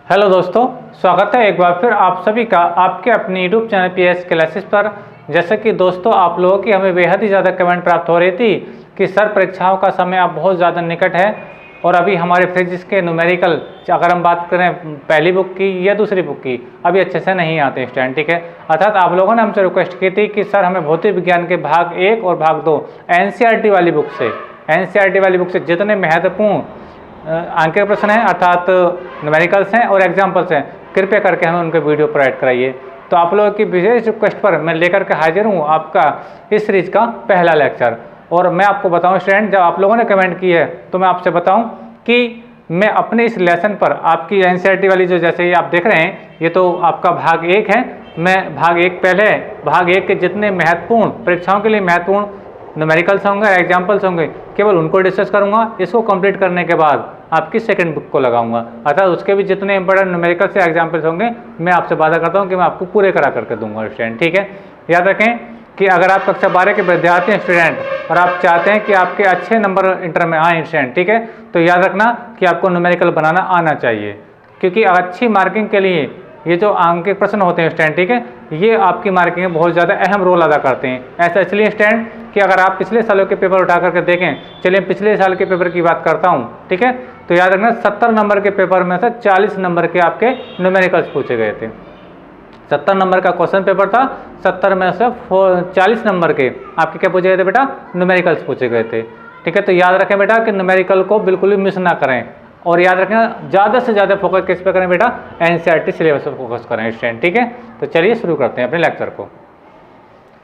Hello दोस्तों, स्वागत है एक बार फिर आप सभी का आपके अपने यूट्यूब चैनल पीएस क्लासेस पर। जैसे कि दोस्तों आप लोगों की हमें बेहद ही ज़्यादा कमेंट प्राप्त हो रही थी कि सर परीक्षाओं का समय अब बहुत ज़्यादा निकट है और अभी हमारे फिजिक्स के न्यूमेरिकल अगर हम बात करें पहली बुक की या दूसरी बुक की अभी अच्छे से नहीं आते स्टूडेंट, ठीक है। अर्थात आप लोगों ने हमसे रिक्वेस्ट की थी कि सर हमें भौतिक विज्ञान के भाग 1 और भाग 2 एनसीईआरटी वाली बुक से जितने महत्वपूर्ण अंक के प्रश्न हैं अर्थात न्यूमेरिकल्स हैं और एग्जाम्पल्स हैं, कृपया करके हमें उनके वीडियो प्रोवाइड कराइए। तो आप लोगों की विशेष रिक्वेस्ट पर मैं लेकर के हाजिर हूँ आपका इस सीरीज का पहला लेक्चर। और मैं आपको बताऊँ स्टूडेंट, जब आप लोगों ने कमेंट की है तो मैं आपसे बताऊँ कि मैं अपने इस लेसन पर आपकी एनसीईआरटी वाली जो जैसे ये आप देख रहे हैं ये तो आपका भाग 1 है। मैं भाग 1 के जितने महत्वपूर्ण परीक्षाओं के लिए महत्वपूर्ण न्यूमेरिकल्स होंगे, एग्जाम्पल्स होंगे, केवल उनको डिस्कस करूंगा। इसको कंप्लीट करने के बाद आपकी सेकंड बुक को लगाऊंगा, अर्थात उसके भी जितने इंपॉर्टेंट न्यूमेरिकल्स या एग्जाम्पल्स होंगे मैं आपसे वादा करता हूं कि मैं आपको पूरे करा करके दूंगा स्टूडेंट, ठीक है। याद रखें कि अगर आप कक्षा 12 के विद्यार्थी हैं स्टूडेंट और आप चाहते हैं कि आपके अच्छे नंबर इंटर में आए स्टूडेंट, ठीक है, तो याद रखना कि आपको न्यूमेरिकल बनाना आना चाहिए, क्योंकि अच्छी मार्किंग के लिए ये जो अंक के प्रश्न होते हैं स्टूडेंट, ठीक है, ये आपकी मार्किंग में बहुत ज़्यादा अहम रोल अदा करते हैं। ऐसा इसलिए स्टूडेंट कि अगर आप पिछले सालों के पेपर उठा करके देखें, चलिए पिछले साल के पेपर की बात करता हूँ, ठीक है, तो याद रखना 70 नंबर के पेपर में से 40 नंबर के आपके न्यूमेरिकल्स पूछे गए थे। 70 नंबर का क्वेश्चन पेपर था, 70 में से 40 नंबर के आपके क्या पूछे गए थे बेटा, न्यूमेरिकल्स पूछे गए थे, ठीक है। तो याद रखें बेटा कि न्यूमेरिकल को बिल्कुल भी मिस ना करें और याद रखें ज़्यादा से ज़्यादा फोकस किस पे करें बेटा, एनसीईआरटी सिलेबस पर फोकस करें स्टूडेंट, ठीक है। तो चलिए शुरू करते हैं अपने लेक्चर को।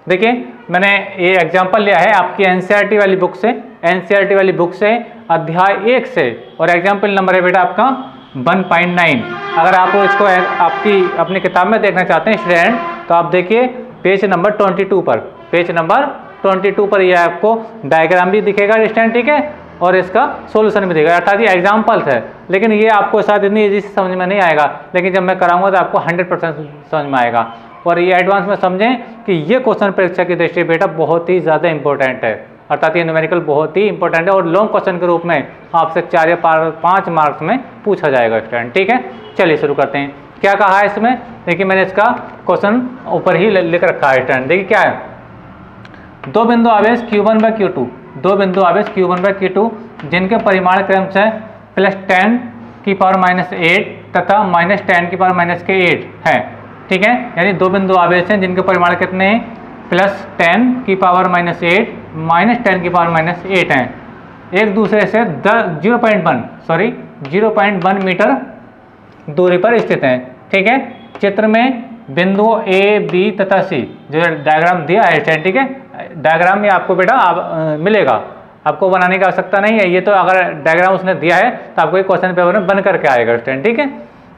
देखिए मैंने ये एग्जांपल लिया है आपकी एनसीईआरटी वाली बुक से अध्याय 1 से और एग्जांपल नंबर है बेटा आपका 1.9। अगर आप इसको आपकी अपनी किताब में देखना चाहते हैं स्टूडेंट तो आप देखिए पेज नंबर 22 पर यह आपको डायग्राम भी दिखेगा स्टूडेंट, ठीक है, और इसका सॉल्यूशन भी देगा, अर्थात ये एग्जाम्पल्स है, लेकिन ये आपको शायद इतनी ईजी से समझ में नहीं आएगा, लेकिन जब मैं कराऊंगा तो आपको 100% समझ में आएगा। और ये एडवांस में समझें कि ये क्वेश्चन परीक्षा की दृष्टि बेटा बहुत ही ज़्यादा इंपॉर्टेंट है, अर्थात ये न्यूमेरिकल बहुत ही इंपॉर्टेंट है और लॉन्ग क्वेश्चन के रूप में आपसे 4 या 5 मार्क्स में पूछा जाएगा स्टूडेंट, ठीक है। चलिए शुरू करते हैं। क्या कहा है इसमें, देखिए मैंने इसका क्वेश्चन ऊपर ही लिख रखा है स्टूडेंट। देखिए क्या है, दो बिंदु आवेश Q1 व Q2 जिनके परिमाण क्रम से +10 की पावर -8 तथा -10 की पावर -8 है, ठीक है। यानी दो बिंदु आवेश हैं जिनके परिमाण कितने हैं, +10 की पावर -8 -10 की पावर -8 हैं, एक दूसरे से 0.1 मीटर दूरी पर स्थित हैं, ठीक है। चित्र में बिंदु A, B तथा C जो डायग्राम दिया है, ठीक है, डायग्राम में आपको बेटा मिलेगा, आपको बनाने की आवश्यकता नहीं है, ये तो अगर डायग्राम उसने दिया है तो आपको एक क्वेश्चन पेपर में बन करके आएगा स्टूडेंट, ठीक है।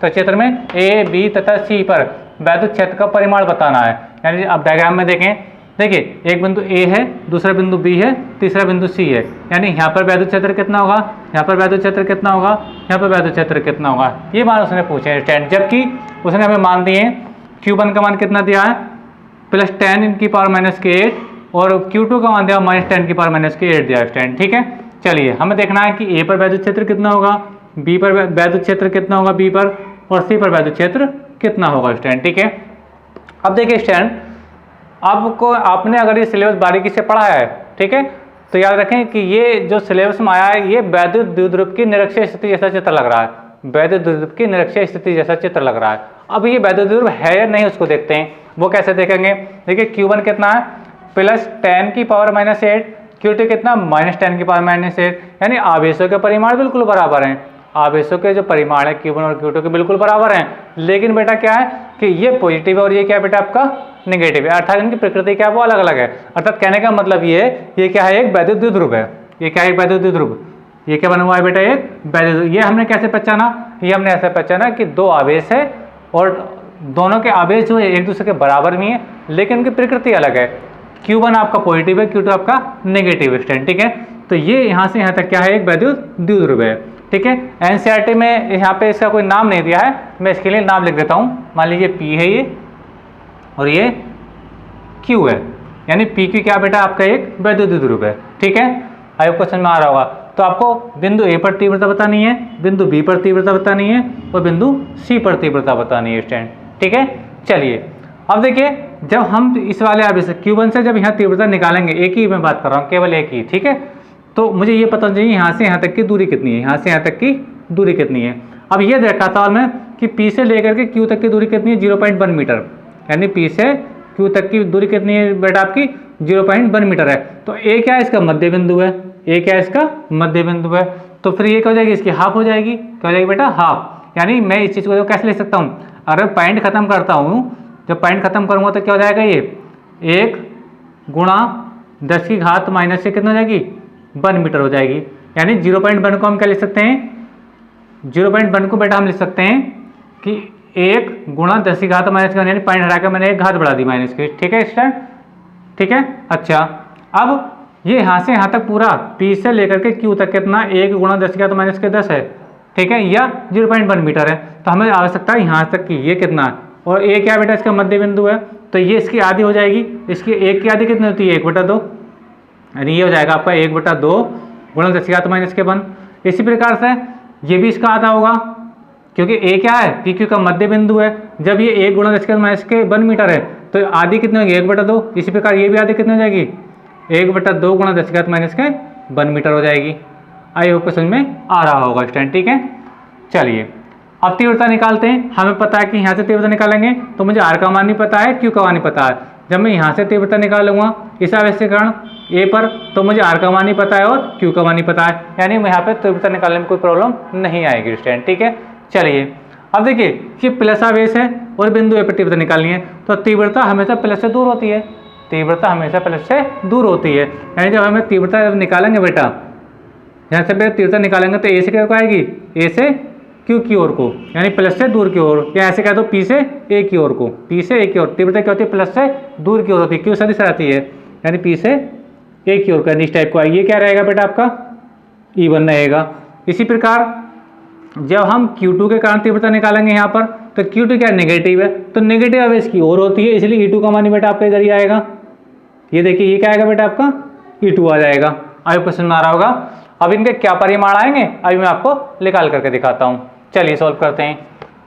तो चित्र में A, B तथा C पर वैद्युत क्षेत्र का परिमाण बताना है। यानी आप डायग्राम में देखें, देखिए एक बिंदु A है, दूसरा बिंदु B है, तीसरा बिंदु C है, यानी यहाँ पर वैद्युत क्षेत्र कितना होगा, यहाँ पर वैद्युत क्षेत्र कितना होगा, यहाँ पर वैद्युत क्षेत्र कितना होगा, ये मान उसने पूछे हैं स्टूडेंट। जबकि उसने हमें मान दिए Q1 का मान कितना दिया है, +10 की पावर -8 और Q2 का मान दिया -10 की पावर -8 दिया स्टूडेंट, ठीक है। चलिए हमें देखना है कि A पर वैद्युत क्षेत्र कितना होगा, B पर वैद्युत क्षेत्र कितना होगा, B पर, और C पर वैद्युत क्षेत्र कितना होगा स्टूडेंट, ठीक है। अब देखिए स्टूडेंट, आपने अगर ये सिलेबस बारीकी से पढ़ा है, ठीक है, तो याद रखें कि ये जो सिलेबस में आया है ये वैद्युत द्विध्रुव की निरक्षीय स्थिति जैसा चित्र लग रहा है, वैद्युत द्विध्रुव की निरक्षीय स्थिति जैसा चित्र लग रहा है। अब ये वैद्युत द्विध्रुव है या नहीं उसको देखते हैं, वो कैसे देखेंगे। देखिए Q1 कितना है, +10 की पावर -8, Q2 कितना, -10 की पावर -8, यानी आवेशों के परिमाण बिल्कुल बराबर हैं, आवेशों के जो परिमाण है Q1 और Q2 के बिल्कुल बराबर हैं, लेकिन बेटा क्या है कि ये पॉजिटिव है और ये क्या बेटा आपका नेगेटिव है, अर्थात इनकी प्रकृति क्या है वो अलग अलग है। अर्थात कहने का मतलब ये है, ये क्या है, एक वैद्युत द्विध्रुव है, ये क्या है, एक वैद्युत द्विध्रुव, ये क्या बना हुआ है बेटा, एक वैद्युत। ये हमने कैसे पहचाना, ये हमने ऐसे पहचाना कि दो आवेश है और दोनों के आवेश जो है एक दूसरे के बराबर में है, लेकिन उनकी प्रकृति अलग है। Q1 आपका पॉजिटिव है, Q2 आपका नेगेटिव स्टैंड, ठीक है। तो ये यहाँ से यहाँ तक क्या है, एक वैद्युत द्विध्रुव है, ठीक है। एनसीईआरटी में यहाँ पे इसका कोई नाम नहीं दिया है, मैं इसके लिए नाम लिख देता हूँ। मान लीजिए P है ये और ये Q है, यानी P की क्या बेटा आपका एक वैद्युत द्विध्रुव है, ठीक है। आई क्वेश्चन में आ रहा होगा। तो आपको बिंदु ए पर तीव्रता बतानी है, बिंदु बी पर तीव्रता बतानी है और बिंदु सी पर तीव्रता बतानी है स्टूडेंट। ठीक है, चलिए अब देखिए जब हम इस वाले आवेश Q1 से जब यहाँ तीव्रता निकालेंगे, एक ही मैं बात कर रहा हूँ, केवल एक ही, ठीक है, तो मुझे ये पता चाहिए यहाँ से यहाँ तक की दूरी कितनी है, यहाँ से यहाँ तक की दूरी कितनी है। अब ये दिखाता हूँ मैं कि P से लेकर के Q तक की दूरी कितनी है, 0.1 मीटर, यानी P से Q तक की दूरी कितनी है बेटा आपकी 0.1 मीटर है। तो A क्या है, इसका मध्य बिंदु है, A क्या है, इसका मध्य बिंदु है। तो फिर ये क्या हो जाएगी, इसकी हाफ हो जाएगी, क्या हो जाएगी बेटा, हाफ। यानी मैं इस चीज़ को कैसे लिख सकता हूँ, अगर पॉइंट खत्म करता हूँ, जब पॉइंट खत्म करूँगा तो क्या हो जाएगा, ये 1 गुणा 10 की घात माइनस से कितना हो जाएगी, 1 मीटर हो जाएगी। यानी 0.1 को हम क्या लिख सकते हैं, 0.1 को बेटा हम लिख सकते हैं कि 1 गुणा 10 की घात माइनस का, यानी पॉइंट हटाकर मैंने एक घात बढ़ा दी माइनस की। ठीक है स्टूडेंट, ठीक है। अच्छा अब ये यहाँ से यहाँ तक पूरा P से लेकर के Q तक कितना, 1 गुणा 10 की घात माइनस के 10 है, ठीक है, या 0.1 मीटर है। तो हमें आवश्यकता है यहाँ तक की, ये कितना है, और A क्या बेटा, इसका मध्य बिंदु है, तो ये इसकी आधी हो जाएगी। इसकी 1 की आधी कितनी होती है, 1/2, यानी ये हो जाएगा आपका 1/2 गुणा 10 की घात माइनस के 1। इसी प्रकार से ये भी इसका आधा होगा, क्योंकि A क्या है, PQ का मध्य बिंदु है। जब ये 1 गुणा 10 की घात माइनस के 1 मीटर है तो आधी कितनी होगी, 1/2। इसी प्रकार ये भी आधी कितनी हो जाएगी, 1/2 गुणा 10 की घात माइनस के 1 मीटर हो जाएगी। आई होप समझ में आ रहा होगा स्टूडेंट। ठीक है, चलिए अब तीव्रता निकालते हैं। हमें पता है कि यहाँ से तीव्रता निकालेंगे तो मुझे R का मान नहीं पता है, Q का मान नहीं पता है। जब मैं यहाँ से तीव्रता निकालूंगा इस आवेश के कारण A पर, तो मुझे R का मान नहीं पता है और Q का मान नहीं पता है, यानी मैं यहाँ पे तीव्रता निकालने में कोई प्रॉब्लम नहीं आएगी स्टूडेंट। ठीक है, चलिए अब देखिए ये प्लस आवेश है और बिंदु A पर तीव्रता निकालनी है, तो तीव्रता हमेशा प्लस से दूर होती है, तीव्रता हमेशा प्लस से दूर होती है। यानी जब हमें तीव्रता निकालेंगे बेटा, यहाँ से तीव्रता निकालेंगे तो A से क्या आएगी, A से Q की ओर को, यानी प्लस से दूर की ओर, या ऐसे कह दो P से A की ओर को, P से A की ओर। तीव्रता क्या होती है, प्लस से दूर की ओर होती है, Q सदिश आती है, यानी P से A की ओर का इस टाइप को आएगी। ये क्या रहेगा बेटा आपका E1 रहेगा। इसी प्रकार जब हम Q2 के कारण तीव्रता निकालेंगे यहाँ पर, तो Q2 क्या नेगेटिव है, तो नेगेटिव आवेश की ओर होती है, इसलिए E2 का मान बेटा आपका इधर ही आएगा। ये देखिए ये क्या आएगा बेटा आपका E2 आ जाएगा। आई क्वेश्चन में आ रहा होगा। अब इनके क्या परिमाण आएंगे अभी मैं आपको निकाल करके दिखाता हूँ। चलिए सॉल्व करते हैं।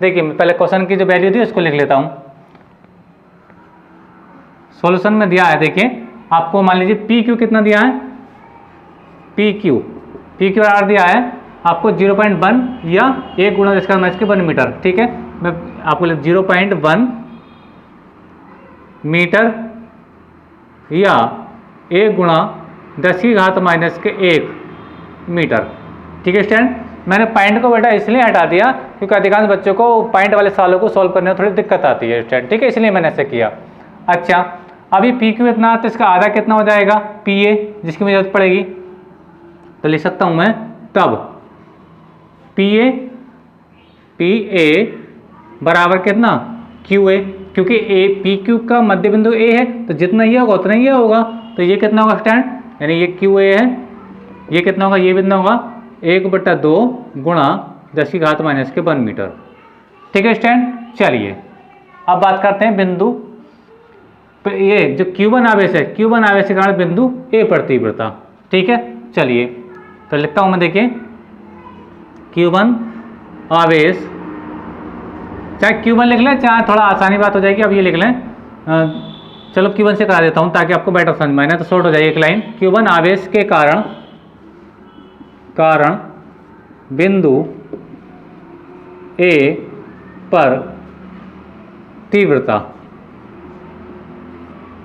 देखिए पहले क्वेश्चन की जो वैल्यू थी उसको लिख लेता हूँ। सॉल्यूशन में दिया है, देखिए आपको मान लीजिए PQ कितना दिया है, PQ R दिया है आपको 0.1 या 1 गुणा 10 की घात माइनस के 1 मीटर। ठीक है, मैं आपको 0.1 मीटर या 1 गुणा 10 की घात माइनस के 1 मीटर। ठीक है स्टूडेंट, मैंने पॉइंट को बेटा इसलिए हटा दिया क्योंकि अधिकांश बच्चों को पॉइंट वाले सवालों को सॉल्व करने में थोड़ी दिक्कत आती है स्टूडेंट। ठीक है, इसलिए मैंने ऐसे किया। अच्छा अभी PQ इतना तो इसका आधा कितना हो जाएगा, PA, जिसकी मुझे जरूरत पड़ेगी, तो लिख सकता हूँ मैं तब PA बराबर कितना, QA, क्योंकि PQ का मध्य बिंदु A है, तो जितना ये होगा उतना ही होगा। तो ये कितना होगा स्टूडेंट, यानी ये QA है, ये कितना होगा, ये कितना होगा 1/2 गुणा 10 की घात माइनस के 1 मीटर। ठीक है स्टूडेंट, चलिए अब बात करते हैं बिंदु, ये जो Q1 आवेश है, Q1 आवेश के कारण बिंदु A पर तीव्रता। ठीक है, चलिए तो लिखता हूं मैं, देखिए Q1 आवेश, चाहे Q1 लिख लें चाहे थोड़ा आसानी बात हो जाएगी, अब ये लिख लें, चलो Q1 से करा देता हूं ताकि आपको बेटर समझ में आए, तो शॉर्ट हो जाएगी एक लाइन। Q1 आवेश के कारण बिंदु A पर तीव्रता,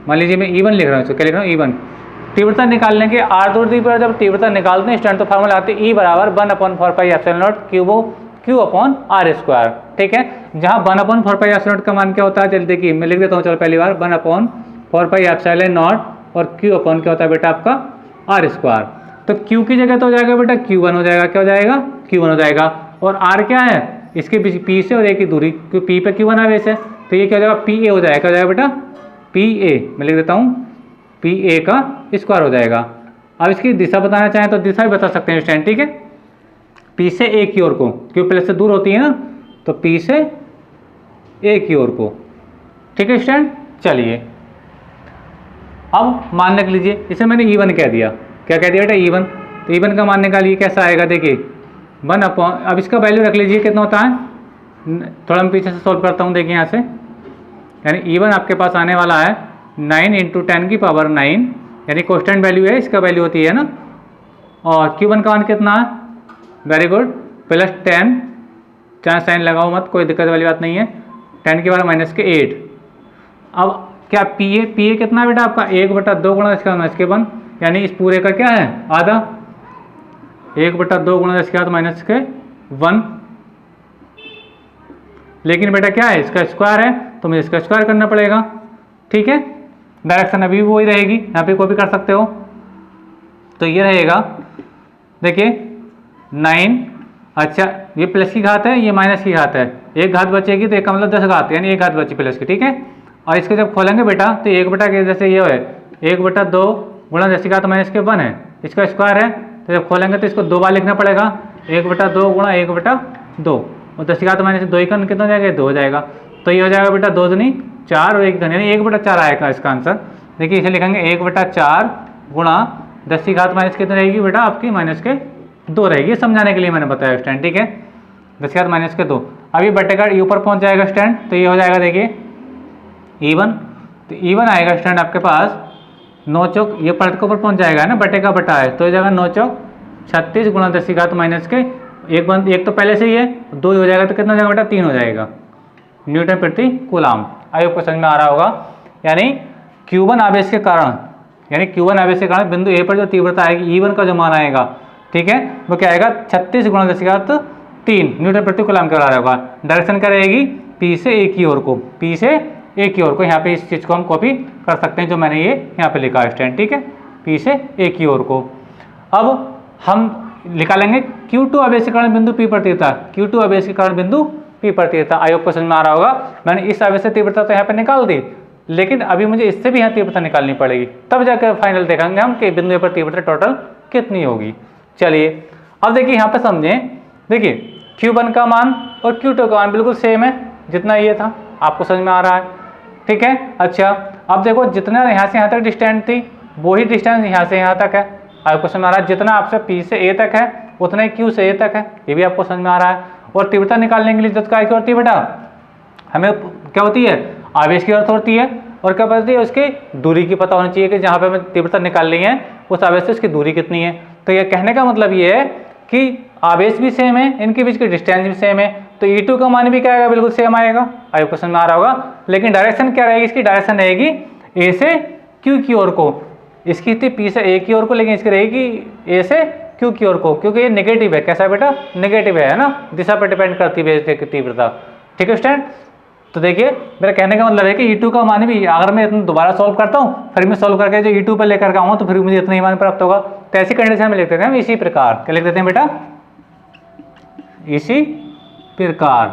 मान लीजिए मैं E1 लिख रहा हूँ, क्या लिख रहा हूँ E1। तीव्रता निकालने के R दूर दी पर जब तीव्रता निकालते हैं स्टूडेंट तो फार्मूला आती है E बराबर 1/4πε0 Q/R²। ठीक है, जहाँ 1/4πε0 का मान क्या होता है, चलिए देखिए मैं लिख देता हूँ, चलो पहली बार 1/4πε0 और Q अपन क्या होता है बेटा आपका R²। तो Q की जगह तो हो जाएगा बेटा Q1 हो जाएगा, क्या हो जाएगा Q1 हो जाएगा, और R क्या है इसके बीच P से और A की दूरी, क्योंकि P पे Q1 आवेश है, तो ये क्या हो जाएगा PA हो जाएगा, क्या हो जाएगा बेटा PA, मैं लिख देता हूँ PA का स्क्वायर हो जाएगा। अब इसकी दिशा बताना चाहें तो दिशा भी बता सकते हैं स्टूडेंट। ठीक है, P से A की ओर को, क्योंकि प्लस से दूर होती है ना, तो P से A की ओर को। ठीक है स्टूडेंट, चलिए अब मान रख लीजिए, इसे मैंने E1 कह दिया, क्या कह दिया बेटा E1। तो E1 का मान निकालिए, कैसा आएगा देखिए 1 अपॉन, अब इसका वैल्यू रख लीजिए कितना होता है, थोड़ा मैं पीछे से सॉल्व करता हूँ देखिए यहाँ से, यानी E1 आपके पास आने वाला है 9 × 10⁹, यानी कॉन्स्टेंट वैल्यू है, इसका वैल्यू होती है ना, और Q1 का मान कितना है, वेरी गुड, +10, चाहे साइन लगाओ मत, कोई दिक्कत वाली बात नहीं है, 10 की पावर -8। अब क्या पी ए कितना है बेटा आपका, 1/2 गुणा 10⁻⁻1, यानी इस पूरे का क्या है आधा, 1/2 गुणा 10⁻⁻1, लेकिन बेटा क्या है इसका स्क्वायर है तो मुझे इसका स्क्वायर करना पड़ेगा, ठीक है। डायरेक्शन अभी भी वही रहेगी, यहाँ पे कॉपी कर सकते हो, तो ये रहेगा देखिए 9, अच्छा ये प्लस की घात है, ये माइनस की घात है, एक घात बचेगी तो एक का मतलब 10 घात, यानी एक घात बची प्लस की, ठीक है। और इसको जब खोलेंगे बेटा तो 1 के जैसे ये है 1/2 गुणा 10⁻⁻1 है, इसका स्क्वायर है, तो जब खोलेंगे तो इसको 2 बार लिखना पड़ेगा, 1/2 गुणा 1/2, और 10⁻2 ही कितना हो जाएगा, 2 हो जाएगा, तो ये हो जाएगा बेटा 2 दूनी 4 और 1 घन, यानी 1/4 आएगा इसका आंसर। देखिए इसे लिखेंगे 1/4 गुणा 10⁻⁻ कितनी रहेगी बेटा आपकी -2 रहेगी, समझाने के लिए मैंने बताया स्टैंड, ठीक है, 10⁻2। अभी बटे का ऊपर पहुंच जाएगा स्टैंड, तो ये हो जाएगा देखिए E1, तो E1 आएगा स्टैंड आपके पास 9 चौक, ये परत के ऊपर पहुंच जाएगा ना, बटे का बटा है, तो ये जाएगा 9 चौक 36 गुणा 10⁻⁻, एक तो पहले से ही है, 2 हो जाएगा तो कितना हो जाएगा बेटा 3 हो जाएगा न्यूटन प्रति कूलाम। आई होप समझ में आ रहा होगा, यानी Q1 आवेश के कारण, यानी Q1 आवेश के कारण बिंदु ए पर जो तीव्रता आएगी E1 का जो मान आएगा, ठीक है, वो क्या आएगा 36 गुणा 10⁻3 न्यूटन प्रति कूलाम के बराबर होगा। डायरेक्शन क्या रहेगी, P से A की ओर को, P से A की ओर को, यहाँ पे इस चीज़ को हम कॉपी कर सकते हैं जो मैंने ये यहाँ पे लिखा है स्टैंड, ठीक है, P से A की ओर को। अब हम निकालेंगे Q2 आवेश के कारण बिंदु P पर तीव्रता, Q2 आवेश के कारण बिंदु P पर तीव्रता। आयोग को समझ में आ रहा होगा, मैंने इस आवेश से तीव्रता तो यहाँ पे निकाल दी, लेकिन अभी मुझे इससे भी यहाँ तीव्रता निकालनी पड़ेगी, तब जाकर फाइनल देखेंगे हम कि बिंदु पर तीव्रता टोटल कितनी होगी। चलिए अब देखिए यहाँ पे समझें, देखिए Q1 का मान और Q2 का मान बिल्कुल सेम है, जितना ये था, आपको समझ में आ रहा है, ठीक है। अच्छा अब देखो जितना यहाँ से यहाँ तक डिस्टेंस थी वही डिस्टेंस यहाँ से यहाँ तक है, आपको समझ में आ रहा है, जितना आपसे P से A तक है उतना ही Q से A तक है, ये भी आपको समझ में आ रहा है। और तीव्रता निकालने के लिए जब काय की होती है बेटा, हमें क्या होती है, आवेश की जरूरत होती है, और क्या पता है उसकी दूरी की पता होनी चाहिए कि जहाँ पे हमें तीव्रता निकालनी है उस आवेश से उसकी दूरी कितनी है। तो ये कहने का मतलब ये है कि आवेश भी सेम है, इनके बीच की डिस्टेंस भी सेम है, तो E2 का मान भी क्या आएगा, बिल्कुल सेम आएगा। आपको क्वेश्चन में आ रहा होगा, लेकिन डायरेक्शन क्या रहेगी, इसकी डायरेक्शन रहेगी A से Q की ओर को, इसकी थी P से A की ओर को, लेकिन इसकी रहेगी A से Q की ओर को, क्योंकि ये नेगेटिव है, कैसा बेटा, नेगेटिव है ना, दिशा पर डिपेंड करती है तीव्रता, ठीक है स्टूडेंट। तो देखिए मेरा कहने का मतलब है कि E2 का मान भी, अगर मैं इतना दोबारा सॉल्व करता हूँ फिर मैं सॉल्व करके जो E2 पर लेकर आऊँगा तो फिर मुझे इतना ही मान प्राप्त होगा। तो ऐसी कंडीशन में लिख देते हैं हम इसी प्रकार, क्या लिख देते हैं बेटा, इसी प्रकार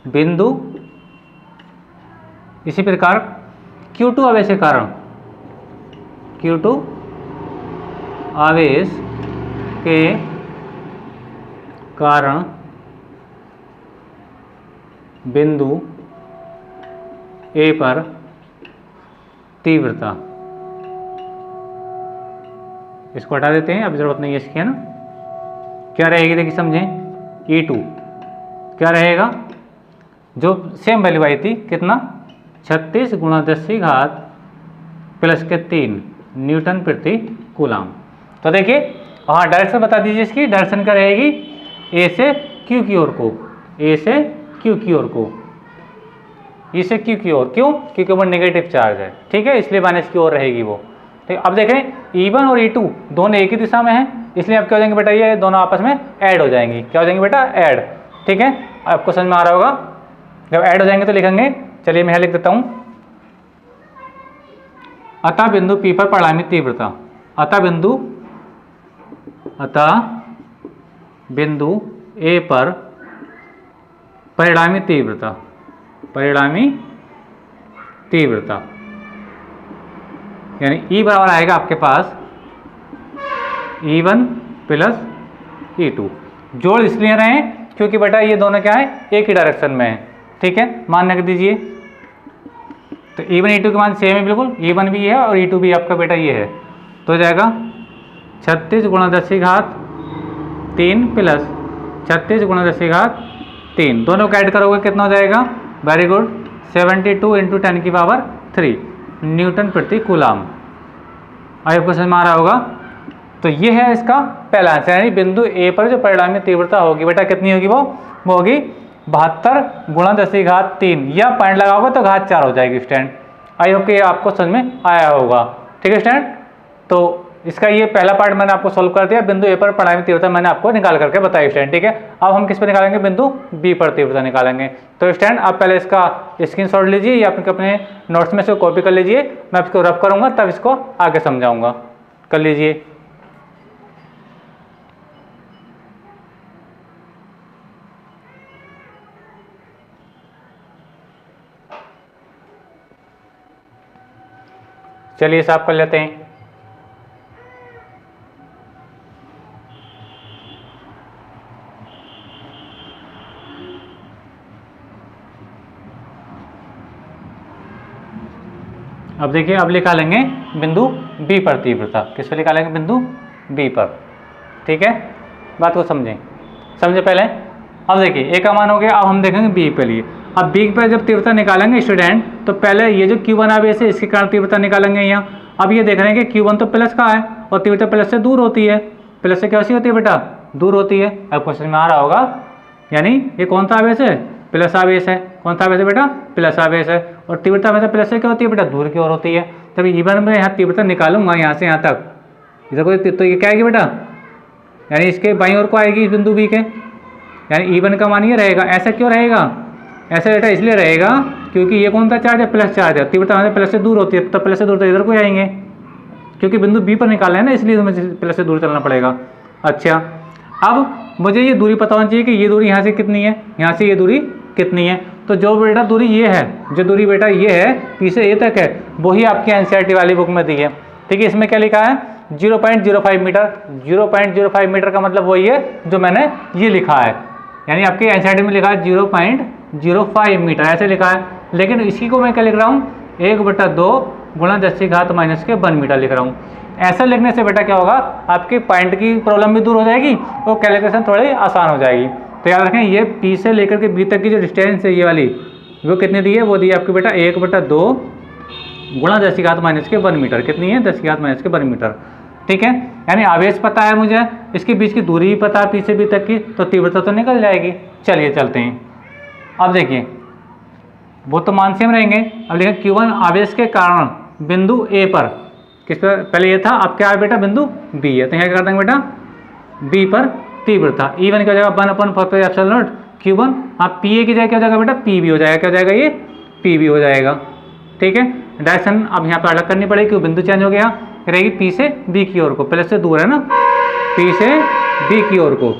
बिंदु, इसी प्रकार Q2 आवेश के कारण, Q2 आवेश के कारण बिंदु A पर तीव्रता, इसको हटा देते हैं, अब जरूरत नहीं है इसकी, है ना। क्या रहेगी देखिए समझें, E2 क्या रहेगा, जो सेम वैल्यू आई थी, कितना 36 गुणा 10⁻³ + 3 न्यूटन प्रति कूलाम। तो देखिए हाँ डायरेक्शन बता दीजिए, इसकी डायरेक्शन क्या रहेगी, A से Q की ओर को, A से Q की ओर को, E से Q की ओर, क्यों, क्योंकि वो नेगेटिव चार्ज है, ठीक है, इसलिए माइनस की ओर रहेगी वो। ठीक, अब देखें E1 और E2 दोनों एक ही दिशा में हैं, इसलिए अब क्या हो जाएंगे बेटा, ये दोनों आपस में ऐड हो जाएंगी, क्या हो जाएंगे बेटा, ऐड, ठीक है, आपको समझ में आ रहा होगा। जब ऐड हो जाएंगे तो लिखेंगे, चलिए मैं यहाँ लिख देता हूँ, अतः बिंदु P पर परिणामी तीव्रता, अतः बिंदु A पर परिणामी तीव्रता, परिणामी तीव्रता, यानी E बराबर आएगा आपके पास E1 + E2। जोड़ इसलिए रहे हैं क्योंकि बेटा ये दोनों क्या है, एक ही डायरेक्शन में है, ठीक है, मान रख दीजिए। तो E1 E2 के मान सेम है बिल्कुल, E1 भी है और E2 भी आपका बेटा ये है, तो हो जाएगा 36 गुणा 10 की घात 3 प्लस 36 गुणा 10 की घात 3, दोनों को ऐड करोगे कितना हो जाएगा? वेरी गुड, 72 इंटू 10 की पावर 3 न्यूटन प्रति कूलाम। आई आपको समझ में आ रहा होगा। तो ये है इसका पहला आंसर, यानी बिंदु ए पर जो परिणामी तीव्रता होगी बेटा कितनी होगी? वो होगी 72 गुणा 10 की घात 3, या पॉइंट लगाओगे तो घात 4 हो जाएगी स्टूडेंट। आई होप कि ये आपको समझ में आया होगा। ठीक है स्टूडेंट, तो इसका ये पहला पार्ट मैंने आपको सोल्व कर दिया, बिंदु ए पर परिणामी तीव्रता मैंने आपको निकाल करके बताई स्टूडेंट। ठीक है, अब हम किस पर निकालेंगे? बिंदु बी पर तीव्रता निकालेंगे। तो स्टूडेंट आप पहले इसका स्क्रीनशॉट लीजिए या अपने नोट्स में से कॉपी कर लीजिए, मैं इसको रफ करूंगा तब इसको आगे समझाऊंगा। कर लीजिए। चलिए साफ कर लेते हैं। अब देखिए, अब निकालेंगे बिंदु बी पर तीव्रता। किस पर निकालेंगे? बिंदु बी पर। ठीक है, बात को समझें, समझे पहले। अब देखिए ए का मान हो गया, अब हम देखेंगे बी पे लिए। अब बी पर जब तीव्रता निकालेंगे स्टूडेंट, तो पहले ये जो Q1 आवेश है इसके कारण तीव्रता निकालेंगे यहाँ। अब ये देख रहे हैं कि Q1 तो प्लस का है और तीव्रता प्लस से दूर होती है। प्लस से कैसी होती है बेटा? दूर होती है। अब क्वेश्चन में आ रहा होगा, यानी ये कौन सा आवेश है? प्लस आवेश है। कौन सा आवेश है बेटा? प्लस आवेश है। और तीव्रता हमेशा प्लस से क्या होती है बेटा? दूर की ओर होती है। तभी इवन में यहाँ तीव्रता निकालूंगा यहाँ से यहाँ तक, इधर को तो ये क्या आएगी बेटा? यानी इसके बाईं ओर को आएगी इस बिंदु बी के, यानी E1 का मान ये रहेगा। ऐसा क्यों रहेगा? ऐसा बेटा इसलिए रहेगा क्योंकि ये कौन सा चार्ज है? प्लस चार्ज है। तीव्रता हमें प्लस से दूर होती है, तो प्लस से दूर तो इधर को आएंगे, क्योंकि बिंदु बी पर निकालना है ना, इसलिए हमें प्लस से दूर चलना पड़ेगा। अच्छा, अब मुझे ये दूरी पता होनी चाहिए कि ये दूरी यहाँ से कितनी है, यहाँ से ये दूरी कितनी है। तो जो बेटा दूरी ये है, जो दूरी बेटा ये है P से A तक है, वही आपकी NCERT वाली बुक में दी है। ठीक है, इसमें क्या लिखा है? 0.05 मीटर। 0.05 मीटर का मतलब वही है जो मैंने ये लिखा है, यानी आपके NCERT में लिखा है 0.05 मीटर, ऐसे लिखा है। लेकिन इसी को मैं क्या लिख रहा हूँ? 1/2 गुणा 10 की घात -1 मीटर लिख रहा हूँ। ऐसा लिखने से बेटा क्या होगा? आपकी पॉइंट की प्रॉब्लम भी दूर हो जाएगी और कैलकुलेशन थोड़ी आसान हो जाएगी। तो याद रखें, ये P से लेकर के B तक की जो डिस्टेंस है ये वाली, वो कितनी दी है? वो दी है आपकी बेटा 1/2 गुणा 10 की घात -1 मीटर। कितनी है? 10 की घात -1 मीटर। ठीक है, यानी आवेश पता है मुझे, इसके बीच की दूरी भी पता है P से B तक की, तो तीव्रता तो निकल जाएगी। चलिए चलते हैं। अब देखिए, वो तो मान सेम रहेंगे। अब देखिए Q1 आवेश के कारण बिंदु A पर, किस पर? पहले ये था, अब क्या है बेटा? बिंदु B है। तो यहाँ क्या कर देंगे बेटा? B पर तीव्रता E1 की जगह 1/4πε0 Q1। हाँ, PA की जगह क्या हो जाएगा बेटा? PB हो जाएगा। क्या हो जाएगा? ये PB हो जाएगा। ठीक है, डायरेक्शन अब यहाँ पर अलग करनी पड़ेगी क्योंकि बिंदु चेंज हो गया। रहेगी P से B की ओर को, प्लस से दूर है ना, P से B की ओर को।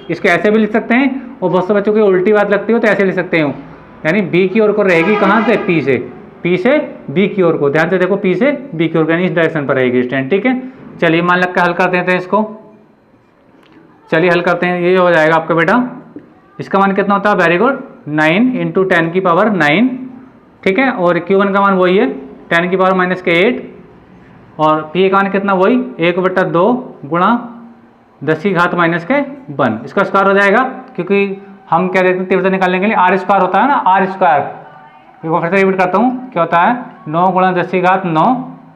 इसको ऐसे भी लिख सकते हैं, और बहुत से बच्चों की उल्टी बात लगती हो तो ऐसे लिख सकते हो, यानी B की ओर को रहेगी कहाँ से? P से, P से B की ओर को। ध्यान से देखो, P से B की ओर, यानी इस डायरेक्शन पर रहेगी स्टैंड। ठीक है, चलिए मान लग के हल कर देते हैं इसको। चलिए हल करते हैं। ये हो जाएगा आपका बेटा, इसका मान कितना होता है? वेरी गुड, 9 इंटू 10 की पावर 9। ठीक है, और Q1 का मान वही है 10 की पावर -8, और P का मान कितना? वही 1/2 गुणा 10 की घात -1। इसका स्क्वायर हो जाएगा, क्योंकि हम क्या देखते हैं तीव्रता निकालने के लिए R² होता है ना, R²। एक बार फिर से रिपीट करता हूँ, क्या होता है? 9 गुणा 10 की घात 9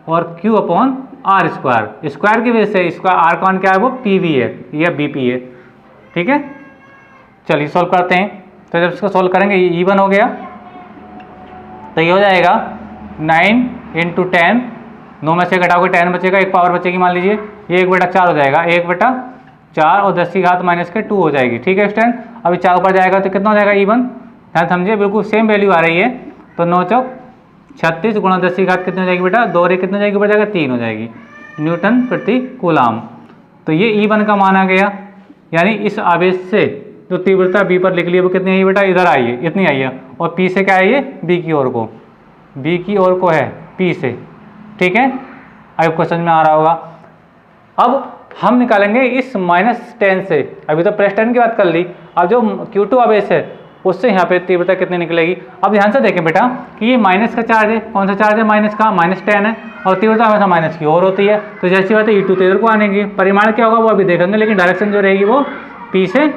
और Q/R²। स्क्वायर की वजह से इसका R का मान क्या है? वो PV है या BP है। ठीक है, चलिए सॉल्व करते हैं। तो जब इसको सॉल्व करेंगे, ये E1 हो गया, तो ये हो जाएगा 9 इंटू 10, 9 में से घटाओगे 10 बचेगा, एक पावर बचेगी, मान लीजिए ये 1/4 हो जाएगा, 1/4 और 10 की घात -2 हो जाएगी। ठीक है स्टूडेंट, अभी 4 ऊपर जाएगा तो कितना हो जाएगा? E1। ध्यान समझिए, बिल्कुल सेम वैल्यू आ रही है। तो 9 चौक 36 गुणा 10 की घात कितनी हो जाएगी बेटा? 2 रे कितनी हो जाएगी? ऊपर जाएगा 3 हो जाएगी न्यूटन प्रति कूलाम। तो ये E1 का मान आ गया, यानी इस आवेश से जो तीव्रता B पर लिख ली है वो कितनी आई बेटा? इधर आई है, इतनी आई है। और P से क्या है? ये B की ओर को, B की ओर को है P से। ठीक है, अब क्वेश्चन में आ रहा होगा। अब हम निकालेंगे इस -10 से, अभी तो +10 की बात कर ली। अब जो Q2 आवेश है उससे यहाँ पे तीव्रता कितनी निकलेगी। अब ध्यान से देखें बेटा कि ये माइनस का चार्ज है, कौन सा चार्ज है, माइनस का, -10 है, और तीव्रता हमेशा माइनस की ओर होती है, तो जैसी बात है E2 तो इधर को आनेगी। परिमाण क्या होगा वो अभी देखेंगे, लेकिन डायरेक्शन जो रहेगी वो बी से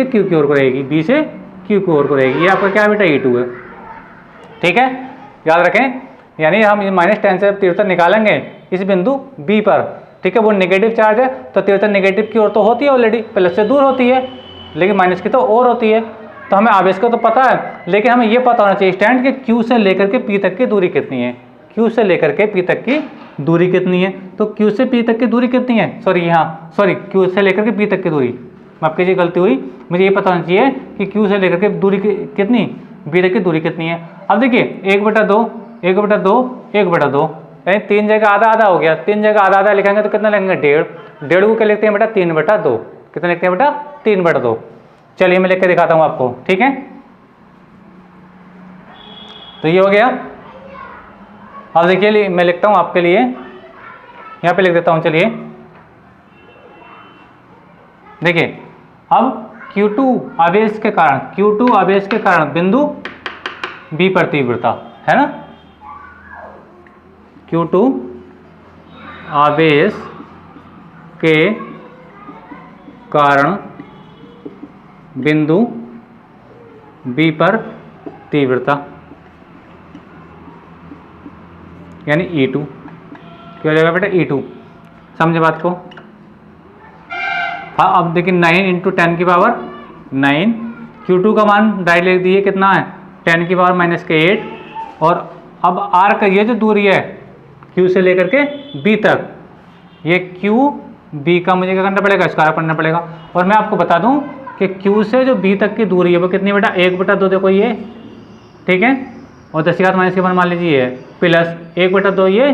Q की ओर को रहेगी, बी से Q की ओर को रहेगी। ये आपका क्या बेटा E2 है, ठीक है, याद रखें। यानी हम -10 से तीव्रता निकालेंगे इस बिंदु बी पर, ठीक है, वो नेगेटिव चार्ज है तो तीव्रता नेगेटिव की ओर तो होती है ऑलरेडी, प्लस से दूर होती है, लेकिन माइनस की तो और होती है। तो हमें आवेश का तो पता है, लेकिन हमें ये पता होना चाहिए स्टैंड के Q से लेकर के P तक की दूरी कितनी है, Q से लेकर के P तक की दूरी कितनी है। तो Q से P तक की दूरी कितनी है, Q से लेकर के P तक की दूरी, माफ कीजिए गलती हुई, मुझे ये पता होना चाहिए कि Q से लेकर के दूरी कितनी, B तक की दूरी कितनी है। अब देखिए 1/2 1/2 यानी 3 जगह आधा आधा हो गया, 3 जगह आधा आधा लिखेंगे तो कितना लिखेंगे 1.5 को क्या लिखते हैं बेटा 3/2, कितना लिखते हैं बेटा 3/2। चलिए मैं लिख के दिखाता हूँ आपको, ठीक है। तो ये हो गया। अब देखिए मैं लिखता हूँ आपके लिए, यहाँ पे लिख देता हूँ, चलिए देखिए अब Q2 आवेश के कारण बिंदु B पर तीव्रता है ना, Q2 आवेश के कारण बिंदु B पर तीव्रता यानी E2, क्या हो जाएगा बेटा E2, समझे बात को। हाँ अब देखिए 9 × 10⁻9, Q2 का मान डायरेक्ट लिख दिए कितना है 10⁻⁻8, और अब R का ये जो दूरी है Q से लेकर के B तक, ये QB का मुझे क्या करना पड़ेगा, स्क्वायर पढ़ना पड़ेगा। और मैं आपको बता दूं कि Q से जो B तक की दूरी है वो कितनी बेटा 1/2 देखो ये, ठीक है, और 10⁻⁻1 मान लीजिए प्लस 1/2 ये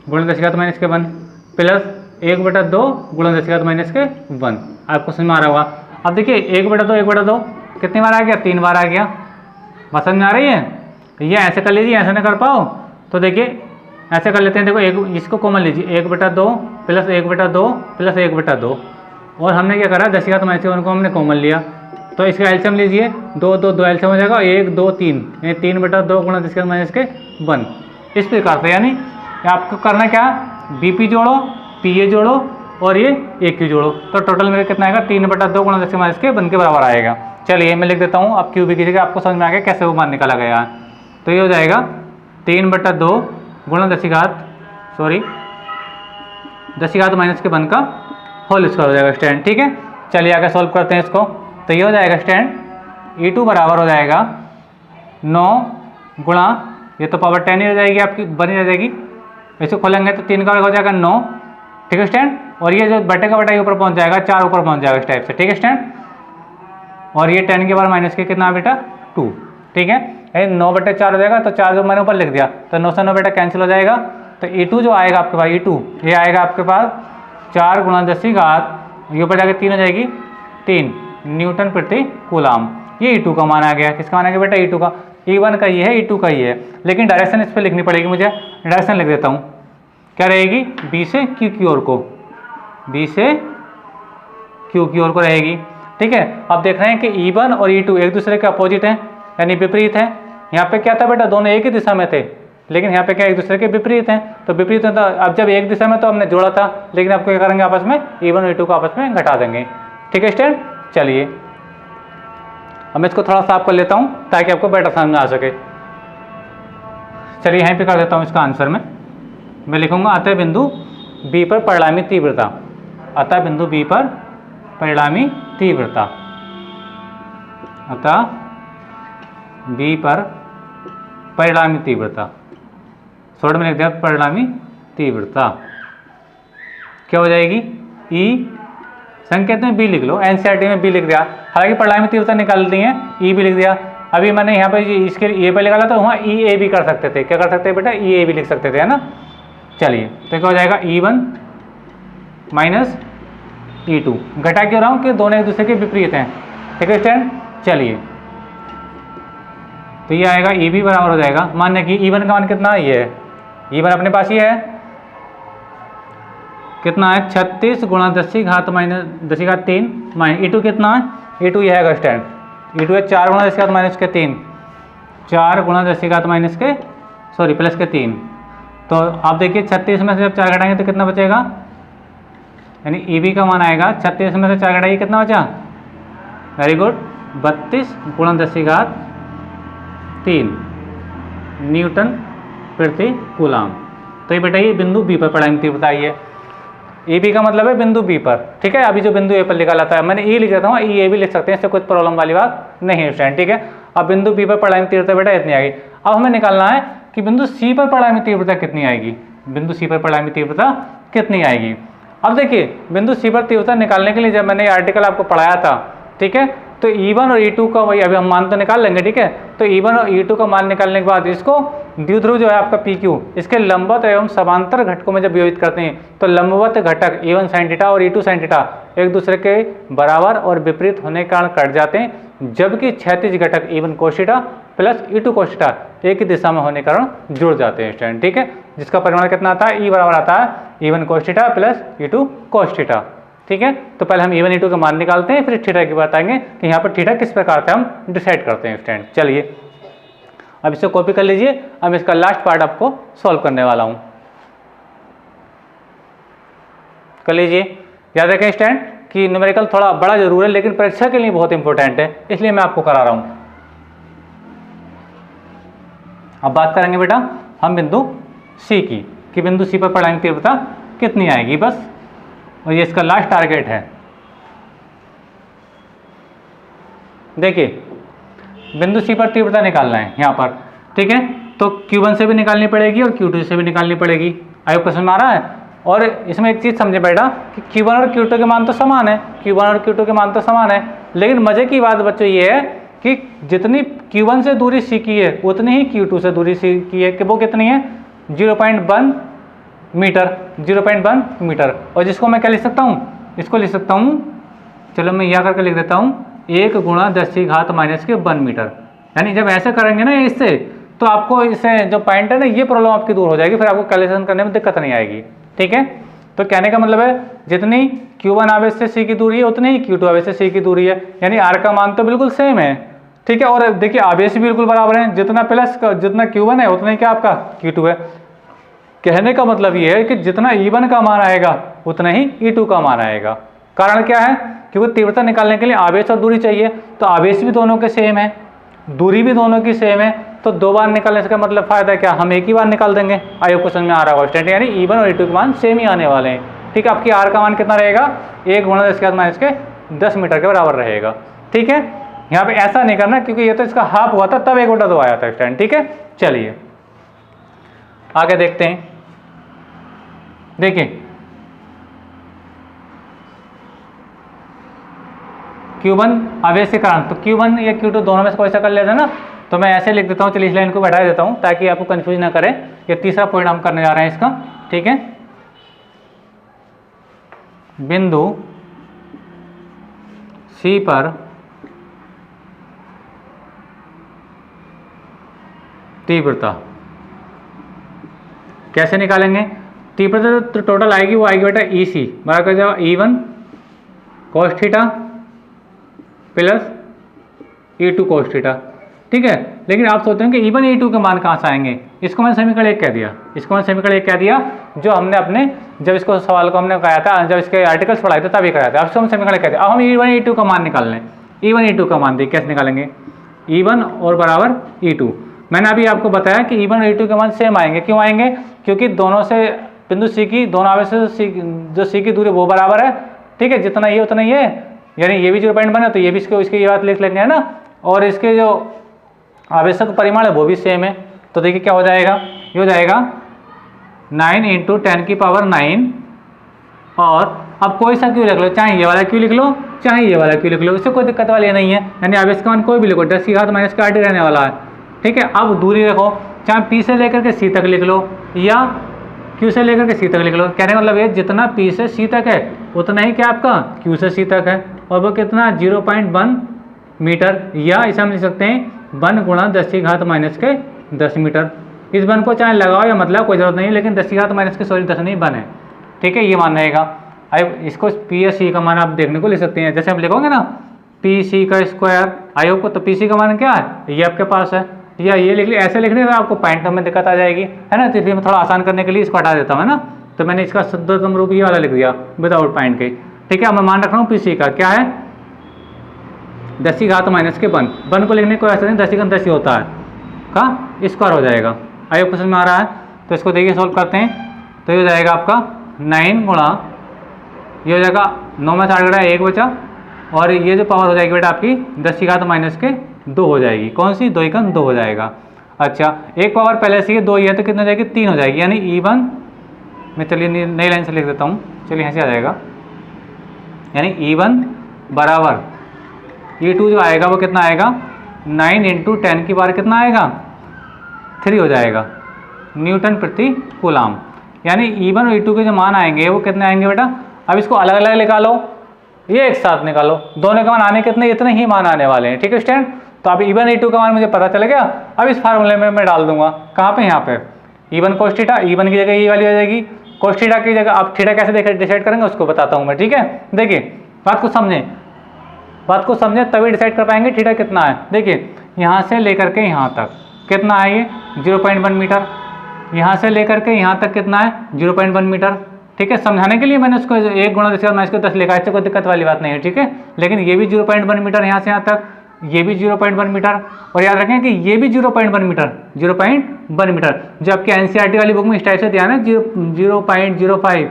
गुणन 10⁻⁻1 प्लस 1/2 गुणन 10⁻⁻1। आपको समझ में आ रहा होगा। अब देखिए 1/2 कितनी बार आ गया, 3 बार आ गया, बात समझ में आ रही है। ये ऐसे कर लीजिए, ऐसे ना कर पाओ तो देखिए ऐसे कर लेते हैं, देखो एक इसको कॉमन लीजिए 1/2 प्लस 1/2 प्लस 1/2, और हमने क्या करा 10⁻⁻1 को हमने कॉमन लिया, तो इसका एलसीएम लीजिए 2 एलसीएम हो जाएगा 1 2 3, यानी 3/2 गुणा 10⁻⁻1। इस प्रकार से यानी आपको करना क्या, बीपी जोड़ो, पीए जोड़ो और ये AQ जोड़ो, तो टोटल में कितना आएगा 3/2 गुणा 10⁻⁻1 के बराबर आएगा। चलिए मैं लिख देता हूँ, अब QB की जगह आपको समझ में आ गया कैसे वो मान निकाला गया है। तो ये हो जाएगा 3/2 गुणा 10⁻⁻1 का होल स्क्वायर हो जाएगा स्टैंड, ठीक है। चलिए आगे सॉल्व करते हैं इसको। तो ये हो जाएगा स्टैंड E2 बराबर हो जाएगा 9 गुणा, ये तो पावर 10 ही हो जाएगी आपकी, बनी रह जाएगी, इसको खोलेंगे तो 3 का हो जाएगा 9, ठीक है स्टैंड, और ये जो बटे का बटा ऊपर पहुंच जाएगा 4 ऊपर पहुंच जाएगा इस टाइप से, ठीक है स्टैंड, और ये 10 के बाद माइनस के कितना बेटा 2, ठीक है। 9/4 हो जाएगा, तो 4 जो मैंने ऊपर लिख दिया तो 9 से 9 बेटा कैंसिल हो जाएगा, तो E2 जो आएगा आपके पास E2 ये आएगा आपके पास 4 गुणा 10⁻, ये ऊपर जाकर 3 हो जाएगी 3 न्यूटन प्रति कूलाम। ये E2 का मान आ गया, किसका मान आ गया बेटा E2 का, E1 का ये है E2 का ये है, लेकिन डायरेक्शन इस पर लिखनी पड़ेगी मुझे, डायरेक्शन लिख देता हूँ, क्या रहेगी B से Q की ओर को, B से Q की ओर को रहेगी, ठीक है। अब देख रहे हैं कि E1 और E2 एक दूसरे के अपोजिट हैं यानी विपरीत हैं। यहाँ पे क्या था बेटा दोनों एक ही दिशा में थे, लेकिन यहाँ पे क्या एक दूसरे के विपरीत हैं, तो विपरीत होता अब जब एक दिशा में तो हमने जोड़ा था, लेकिन आपको क्या करेंगे आपस में E1 और E2 को आपस में घटा देंगे, ठीक है स्टूडेंट। चलिए अब मैं इसको थोड़ा साफ कर लेता हूँ ताकि आपको बेटर समझ में आ सके। चलिए यहीं पे कर देता हूँ इसका आंसर में, मैं लिखूंगा अतः बिंदु B पर परिणामी तीव्रता, अतः बिंदु B पर परिणामी तीव्रता, अतः B पर परिणामी तीव्रता, शॉर्ट में लिख दिया परिणामी तीव्रता, क्या हो जाएगी E, संकेत में B लिख लो, एनसीईआरटी में B लिख दिया, हालांकि परिणामी तीव्रता निकाल दी है E भी लिख दिया। अभी मैंने यहाँ पे इसके ए पे निकाला तो वहाँ EA भी कर सकते थे, क्या कर सकते हैं बेटा EA भी लिख सकते थे, है ना। चलिए तो क्या हो जाएगा E1 माइनस E2, घटा क्यों रहा हूँ कि दोनों एक दूसरे के विपरीत हैं, ठीक है स्टूडेंट। चलिए तो ये आएगा E भी बराबर हो जाएगा, मान्य कि E1 का मान कितना है, ये है E1 अपने पास ही है, कितना है 36 गुणा 10⁻³ माइनस E2 कितना है, E2 ये है स्टैंड E2 है 4 गुणा 10 की घात माइनस के 3, 4 गुणा 10 की घात माइनस के प्लस के 3। तो आप देखिए 36 में से जब 4 घटाएंगे तो कितना बचेगा, यानी EB का मान आएगा 36 में से 4 घटाइए कितना बचा, वेरी गुड 32 गुणा 10 की घात 3 न्यूटन प्रति कूलाम। तो ये बेटा ये बिंदु बी पर पढ़ाएंगे तीव्रता ये EB का मतलब है बिंदु बी पर, ठीक है। अभी जो बिंदु ए पर निकाला था मैंने ई लिख देता हूँ, ई भी लिख सकते हैं, इससे कोई प्रॉब्लम वाली बात नहीं है स्टूडेंट, ठीक है। अब बिंदु बी पर पढ़ाएंगे तीव्रता बेटा इतनी आएगी। अब हमें निकालना है कि बिंदु सी पर पढ़ाएंगे तीव्रता कितनी आएगी, बिंदु सी पर पढ़ाएंगे तीव्रता कितनी आएगी। अब देखिए बिंदु सी पर तीव्रता निकालने के लिए जब मैंने आर्टिकल आपको पढ़ाया था, ठीक है, तो E1 और E2 का वही अभी हम मान तो निकाल लेंगे, ठीक है। तो E1 और E2 का मान निकालने के बाद इसको द्विध्रुव जो है आपका PQ, इसके लंबवत एवं समांतर घटकों में जब विभाजित करते हैं तो लंबवत घटक E1 sin थीटा और E2 sin थीटा एक दूसरे के बराबर और विपरीत होने के कारण कट जाते हैं, जबकि क्षैतिज घटक E1 cos theta plus E2 cos theta एक ही दिशा में होने के कारण जुड़ जाते हैं स्टूडेंट, ठीक है। जिसका परिमाण कितना आता है, E बराबर आता है E1 cos theta plus E2 cos theta, ठीक है। तो पहले हम E1 E2 का मान निकालते हैं, फिर थीटा की बात आएंगे कि यहाँ पर थीटा किस प्रकार से हम डिसाइड करते हैं स्टूडेंट। चलिए अब इसे कॉपी कर लीजिए, अब इसका लास्ट पार्ट आपको सॉल्व करने वाला हूँ, कर लीजिए। याद रखें स्टूडेंट कि न्यूमेरिकल थोड़ा बड़ा जरूर है लेकिन परीक्षा के लिए बहुत इंपॉर्टेंट है, इसलिए मैं आपको करा रहा हूँ। अब बात करेंगे बेटा हम बिंदु सी की, कि बिंदु सी पर पढ़ाएंगे तीव्रता कितनी आएगी बस, और ये इसका लास्ट टारगेट है। देखिए बिंदु सी पर तीव्रता निकालना है यहाँ पर, ठीक है। तो Q1 से भी निकालनी पड़ेगी और Q2 से भी निकालनी पड़ेगी। आयोग क्वेश्चन में आ रहा है। और इसमें एक चीज़ समझे बेटा कि Q1 और Q2 के मान तो समान है, Q1 और Q2 के मान तो समान है, लेकिन मजे की बात बच्चों ये है कि जितनी Q1 से दूरी C की है उतनी ही Q2 से दूरी C की है, कि वो कितनी है 0.1 मीटर, 0.1 मीटर। और जिसको मैं क्या लिख सकता हूँ, इसको लिख सकता हूँ, चलो मैं यह करके लिख देता हूँ 1 गुणा 10 की घात माइनस के 1 मीटर। यानी जब ऐसे करेंगे ना इससे, तो आपको इससे जो पॉइंट है ना ये प्रॉब्लम आपकी दूर हो जाएगी, फिर आपको कैलकुलेशन करने में दिक्कत नहीं आएगी, ठीक है। तो कहने का मतलब है जितनी Q1 आवेश से C की दूरी है उतनी ही Q2 आवेश से C की दूरी है, यानी R का मान तो बिल्कुल सेम है, ठीक है। और देखिए आवेश भी बिल्कुल बराबर है, जितना प्लस जितना Q1 है उतना ही क्या आपका Q2 है। कहने का मतलब ये है कि जितना E1 का मान आएगा उतना ही E2 का मान आएगा। कारण क्या है, क्योंकि तीव्रता निकालने के लिए आवेश और दूरी चाहिए, तो आवेश भी दोनों के सेम है, दूरी भी दोनों की सेम है, तो 2 बार निकालने से का मतलब फायदा क्या, हम एक ही बार निकाल देंगे। आयोग क्वेश्चन में आ रहा होगा स्टूडेंट, यानी E1 और E2 के मान सेम ही आने वाले हैं, ठीक है। आपकी R का मान कितना रहेगा 1 गुणा 10 की घात माइनस के 10 मीटर के बराबर रहेगा, ठीक है। यहाँ पे ऐसा नहीं करना क्योंकि ये तो इसका हाफ हुआ था तब 1/2 आया था स्टूडेंट, ठीक है। चलिए आगे देखते हैं। देखिए Q1 आवेश के कारण, तो Q1 या Q2 दोनों में से कोई सा कर लेते हैं ना, तो मैं ऐसे लिख देता हूँ। चलिए इस लाइन को बैठा देता हूँ ताकि आपको कंफ्यूज ना करे। ये तीसरा पॉइंट हम करने जा रहे हैं इसका, ठीक है। बिंदु C पर तीव्रता कैसे निकालेंगे। तीव्रता तो टोटल आएगी, वो आएगी बेटा EC बराबर जाएगा E1 cos theta plus E2 cos theta, ठीक है। लेकिन आप सोचते हैं कि E1 E2 के मान कहाँ से आएंगे, इसको मैंने समीकरण 1 कह दिया, इसको मैंने समीकरण 1 कह दिया, जो हमने अपने जब इसको सवाल को हमने कराया था, जब इसके आर्टिकल्स पढ़ाए थे तभी कराया था। अब इसको हम समीकरण कह दिया। अब हम E1 E2 का मान निकाल लें। E1 E2 का मान देखिए कैसे निकालेंगे, E1 और बराबर E2। मैंने अभी आपको बताया कि E1 और E2 के मान सेम आएंगे। क्यों आएंगे, क्योंकि दोनों से बिंदु C की दोनों आवेश से जो C की दूरी वो बराबर है, ठीक है। जितना ये उतना ये, यानी ये भी 0.1 है तो ये भी इसकी ये बात लिख लेंगे, है ना। और इसके जो आवेशक परिमाण है वो भी सेम है। तो देखिए क्या हो जाएगा, ये हो जाएगा 9 × 10⁹ और अब कोई सा क्यू लिख लो, चाहे ये वाला क्यू लिख लो चाहे ये वाला क्यू लिख लो, इससे कोई दिक्कत वाली नहीं है। यानी आवेश का मान कोई भी लिखो, 10 की घात माइनस का 8 रहने वाला है, ठीक है। अब दूरी रखो, चाहे P से लेकर के C तक लिख लो या Q से लेकर के C तक लिख लो। कहने का मतलब ये जितना P से C तक है उतना ही क्या आपका Q से C तक है, और वो कितना 0.1 मीटर, या इसे हम लिख सकते हैं 1 गुणा 10 की घात माइनस के 10 मीटर। इस वन को चाहे लगाओ या मतलब कोई जरूरत नहीं है, लेकिन 10 की घात माइनस के 10 नहीं बन है, ठीक है। ये मान रहेगा। अब इसको P या C का मान आप देखने को लिख सकते हैं। जैसे हम लिखोगे ना पी सी का स्क्वायर। आई होप को तो पी सी का मान क्या है, ये आपके पास है, या ये लिख लिया। ऐसे लिखने में आपको पॉइंट नंबर में दिक्कत आ जाएगी, है ना, तो इसलिए मैं थोड़ा आसान करने के लिए इसको हटा देता हूँ, है ना। तो मैंने इसका शुद्धतम रूप ये वाला लिख दिया विदाउट पॉइंट के, ठीक है। अब मैं मान रख रहा हूँ पी सी का क्या है, 10 की घात माइनस के 1 को लिखने को ऐसा नहीं, 10 की घात 10 ही होता है का स्क्वायर हो जाएगा। आई होप समझ में आ रहा है। तो इसको देखिए सॉल्व करते हैं, तो ये हो जाएगा आपका 9 गुणा, ये हो जाएगा 9 में 60 घटा 1 बचा, और ये जो पावर हो जाएगी बेटा आपकी 10 की घात माइनस के 2 हो जाएगी। कौन सी, 2 एकम 2 हो जाएगा। अच्छा, एक पावर पहले से 2 ही है तो कितना हो जाएगी, 3 हो जाएगी, यानी E1 मैं चलिए नई लाइन से लिख देता हूँ, चलिए यहाँ से आ जाएगा, यानी E1 बराबर E2 जो आएगा वो कितना आएगा, 9 × 10 की पावर कितना आएगा, 3 हो जाएगा न्यूटन प्रति कूलाम। यानी E1 और E2 के जो मान आएंगे वो कितने आएंगे बेटा। अब इसको अलग अलग निकालो, ये एक साथ निकालो, दोनों के मान आने कितने, इतने ही मान आने वाले हैं, ठीक है स्टूडेंट। तो अब E1 E2 का मान मुझे पता चल गया। अब इस फार्मूले में मैं डाल दूंगा, कहाँ पे, यहाँ पे E1 cos थीटा, E1 की जगह ये वाली हो जाएगी, cos थीटा की जगह आप थीटा कैसे डिसाइड करेंगे उसको बताता हूँ मैं, ठीक है। देखिए बात को समझें तभी डिसाइड कर पाएंगे थीटा कितना है। देखिए यहाँ से लेकर के यहाँ तक कितना है, ये 0.1 मीटर, यहाँ से लेकर के यहाँ तक कितना है, 0.1 मीटर, ठीक है। समझाने के लिए मैंने उसको 1 गुणा 10 मैं इसको 10 लिखा है, इससे कोई दिक्कत वाली बात नहीं है, ठीक है। लेकिन ये भी 0.1 मीटर, यहाँ से यहाँ तक ये भी 0.1 मीटर, और याद रखें कि ये भी 0.1 मीटर, 0.1 मीटर, जो आपके एनसीईआरटी वाली बुक में इस टाइप से दिया है 0.05,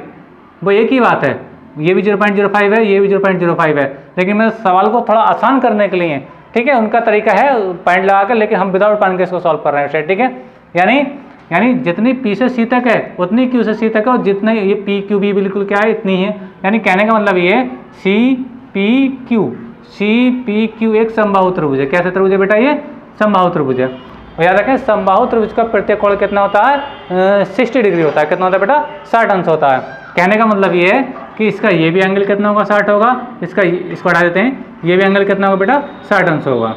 वो एक ही बात है, ये भी 0.05 है, ये भी 0.05 है। लेकिन मैं सवाल को थोड़ा आसान करने के लिए, ठीक है, उनका तरीका है पॉइंट लगा कर, लेकिन हम विदाउट पॉइंट के इसको सॉल्व कर रहे हैं, ठीक है। यानी जितनी पी से सी तक है उतनी क्यू से सी तक है, और जितने ये पी क्यू बी बिल्कुल क्या है, इतनी है। यानी कहने का मतलब ये सी पी क्यू एक समबाहु त्रिभुज है। कैसे त्रिभुज है बेटा, ये समबाहु त्रिभुज है। और याद रखें समबाहु त्रिभुज का प्रत्येक कोण कितना होता है, 60 डिग्री होता है। कितना होता है बेटा, 60 अंश होता है। कहने का मतलब ये है कि इसका ये भी एंगल कितना होगा, 60 होगा, इसको हटा देते हैं, ये भी एंगल कितना होगा बेटा, 60 अंश होगा।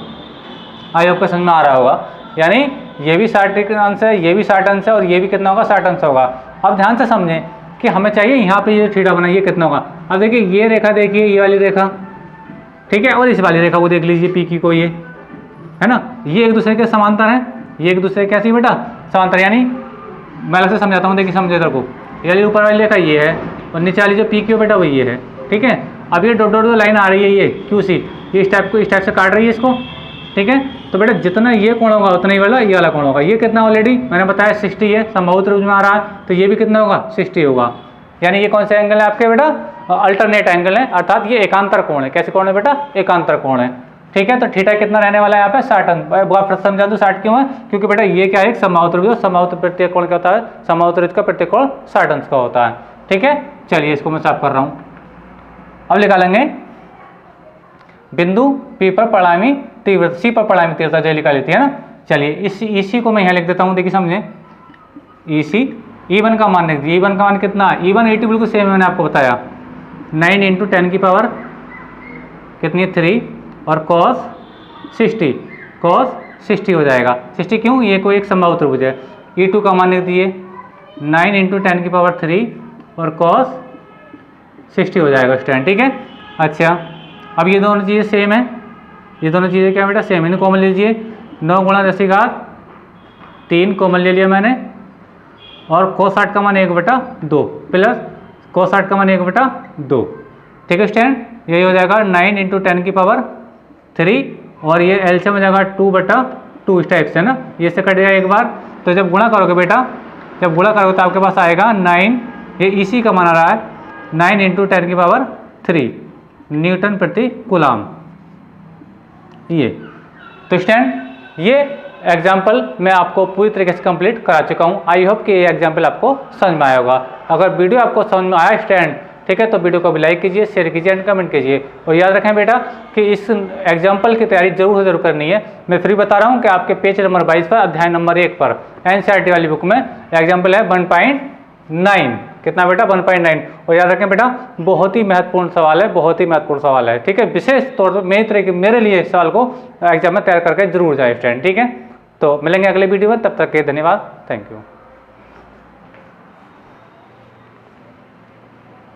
आई होप को समझ में आ रहा होगा। यानी ये भी 60 अंश है, ये भी 60 अंश है, और ये भी कितना होगा, 60 अंश होगा। अब ध्यान से समझें कि हमें चाहिए यहाँ पे ये थीटा बनाइए कितना होगा। अब देखिए ये रेखा, देखिए ये वाली रेखा, ठीक है, और इस वाली रेखा को देख लीजिए पी की को, ये है ना, ये एक दूसरे के समांतर है, ये एक दूसरे कैसी बेटा, समांतर। यानी मैं अलग से समझाता हूँ, देखिए समझे इधर को, ये ऊपर वाली रेखा ये है, और नीचे वाली जो पी क्यू बेटा वो ये है, ठीक है। अब ये डॉट डॉट लाइन आ रही है, ये क्यू सी, ये इस टाइप से काट रही है इसको, ठीक है। तो बेटा जितना ये कोण होगा उतना ही वाला ये वाला कोण होगा। ये कितना ऑलरेडी मैंने बताया 60 है, समबाहु त्रिभुज में आ रहा है, तो ये भी कितना होगा, 60 होगा। यानी ये कौन से एंगल है आपके बेटा, अल्टरनेट एंगल है, अर्थात ये एकांतर कोण है। कैसे कोण है बेटा, एकांतर कोण है, ठीक है। तो थीटा कितना रहने वाला है यहाँ पे, 60 अंश। समझा दो 60 क्यों है, क्योंकि बेटा ये क्या है, एक समबाहु त्रिभुज, समबाहु प्रत्येक कोण क्या होता है, समबाहु त्रिभुज का प्रत्येक कोण 60 अंश का होता है, ठीक है। चलिए इसको मैं साफ कर रहा हूँ। अब निकालेंगे बिंदु पी पर परिणामी तीव्रता, सी पर परिणामी तीव्रता जो लिखा लेती है ना। चलिए इसी को मैं यहाँ लिख देता हूँ, देखिए समझे, इसी E1 का मान लिख दिए। E1 का मान कितना, E1 E2 बिल्कुल सेम मैंने आपको बताया, 9 × 10 की पावर कितनी है, 3, और cos 60 हो जाएगा। 60 क्यों, ये कोई एक समबाहु त्रिभुज है। E2 का मान लिख दिए 9 × 10 की पावर 3 और cos 60 हो जाएगा स्टूडेंट, ठीक है। अच्छा अब ये दोनों चीज़ें सेम है, ये दोनों चीज़ें क्या बेटा, सेम। इन्हें कॉमन लीजिए, 9 × 10 की घात 3 कॉमन ले लिया मैंने, और cos 60 का मान 1/2 प्लस cos 60 का मान 1/2, ठीक है स्टूडेंट। यही हो जाएगा 9 × 10 की पावर 3, और ये एलसीएम हो जाएगा 2/2 इस टाइप से ना, ये से कट जाएगा एक बार। तो जब गुणा करोगे बेटा, जब गुणा करोगे तो आपके पास आएगा 9, ये इसी का मान आ रहा है 9 × 10 की पावर 3 न्यूटन प्रति कूलाम। ये तो स्टूडेंट ये एग्जाम्पल मैं आपको पूरी तरीके से कंप्लीट करा चुका हूँ। आई होप कि ये एग्जाम्पल आपको समझ में आया होगा। अगर वीडियो आपको समझ में आया स्टूडेंट, ठीक है, तो वीडियो को भी लाइक कीजिए, शेयर कीजिए एंड कमेंट कीजिए। और याद रखें बेटा कि इस एग्जाम्पल की तैयारी जरूर से जरूर करनी है। मैं फ्री बता रहा हूँ कि आपके पेज नंबर 22 पर अध्याय नंबर 1 पर एनसीईआरटी वाली बुक में एग्जाम्पल है 1.9, कितना बेटा 1.9। और याद रखें बेटा बहुत ही महत्वपूर्ण सवाल है, बहुत ही महत्वपूर्ण सवाल है, ठीक है। विशेष तौर पर मेरे लिए इस सवाल को एग्जाम में तैयार करके जरूर जाए स्टूडेंट, ठीक है। तो मिलेंगे अगले वीडियो में, तब तक के धन्यवाद, थैंक यू।